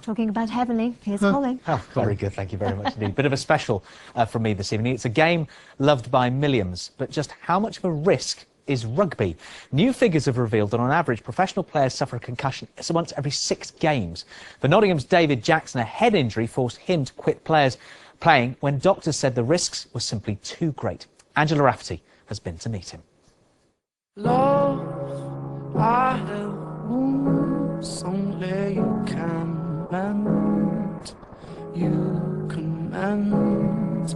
Talking about heavenly, here's Colin. Oh, very good, thank you very much indeed. Bit of a special from me this evening. It's a game loved by millions, but just how much of a risk is rugby? New figures have revealed that on average, professional players suffer a concussion once every 6 games. For Nottingham's David Jackson, a head injury forced him to quit playing when doctors said the risks were simply too great. Angela Rafferty has been to meet him. Love, I have wounds only you can mend. You can mend.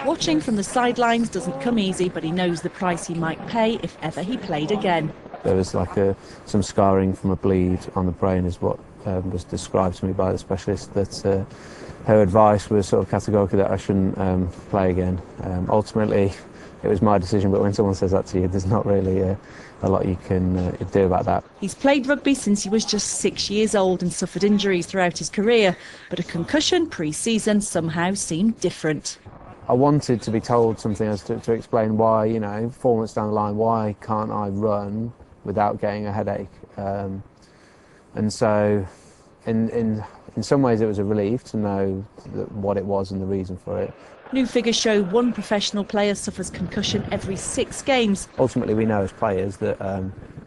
Watching from the sidelines doesn't come easy, but he knows the price he might pay if ever he played again. There was some scarring from a bleed on the brain is what was described to me by the specialist, that her advice was sort of categorically that I shouldn't play again. Ultimately, it was my decision, but when someone says that to you, there's not really a lot you can do about that. He's played rugby since he was just 6 years old and suffered injuries throughout his career, but a concussion pre-season somehow seemed different. I wanted to be told something as to explain why, 4 months down the line, why can't I run without getting a headache? And so in some ways it was a relief to know what it was and the reason for it. New figures show one professional player suffers concussion every 6 games. Ultimately, we know as players that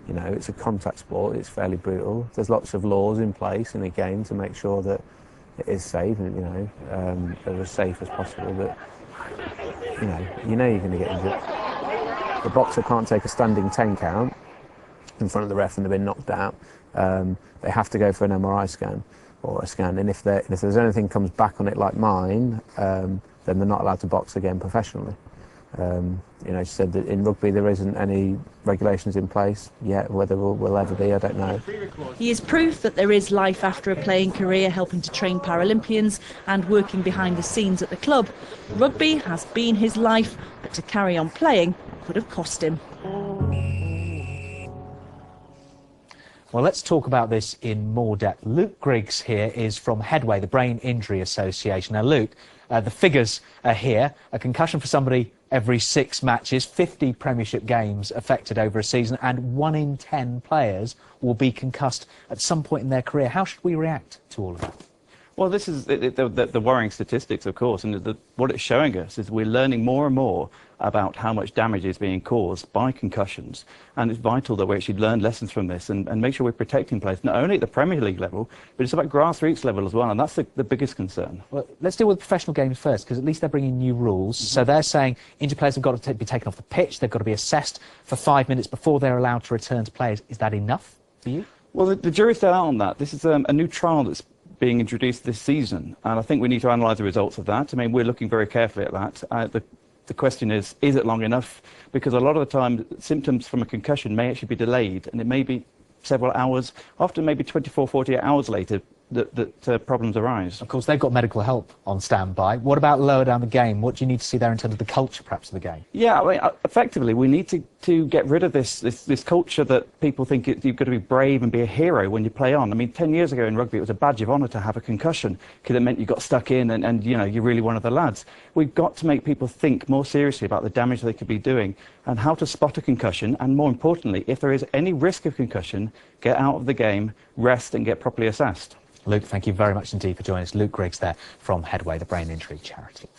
it's a contact sport, it's fairly brutal. There's lots of laws in place in a game to make sure that it is safe and as safe as possible. But you're going to get injured. The boxer can't take a standing 10 count in front of the ref and they've been knocked out. They have to go for an MRI scan or a scan, and if there's anything comes back on it like mine, then they're not allowed to box again professionally. She said that in rugby there isn't any regulations in place yet. Whether will ever be, I don't know. He is proof that there is life after a playing career, helping to train Paralympians and working behind the scenes at the club. Rugby has been his life, but to carry on playing could have cost him. Well, let's talk about this in more depth. Luke Griggs here is from Headway, the Brain Injury Association. Now, Luke, the figures are here. A concussion for somebody every 6 matches, 50 Premiership games affected over a season, and 1 in 10 players will be concussed at some point in their career. How should we react to all of that? Well, this is the worrying statistics, of course, and what it's showing us is we're learning more and more about how much damage is being caused by concussions, and it's vital that we actually learn lessons from this and make sure we're protecting players, not only at the Premier League level, but it's about grassroots level as well, and that's the biggest concern. Well, let's deal with professional games first, because at least they're bringing new rules. So they're saying injured players have got to be taken off the pitch, they've got to be assessed for 5 minutes before they're allowed to return to players. Is that enough for you? Well, the jury's still out on that. This is a new trial that's being introduced this season, and I think we need to analyse the results of that. I mean, we're looking very carefully at that. The question is it long enough? Because a lot of the time, symptoms from a concussion may actually be delayed, and it may be several hours, often maybe 24, 48 hours later, that problems arise. Of course, they've got medical help on standby. What about lower down the game? What do you need to see there in terms of the culture, perhaps, of the game? Yeah, I mean, effectively, we need to get rid of this culture that people think you've got to be brave and be a hero when you play on. I mean, 10 years ago in rugby, it was a badge of honour to have a concussion, because it meant you got stuck in and you're really one of the lads. We've got to make people think more seriously about the damage they could be doing and how to spot a concussion, and more importantly, if there is any risk of concussion, get out of the game, rest and get properly assessed. Luke, thank you very much indeed for joining us. Luke Griggs there from Headway, the brain injury charity.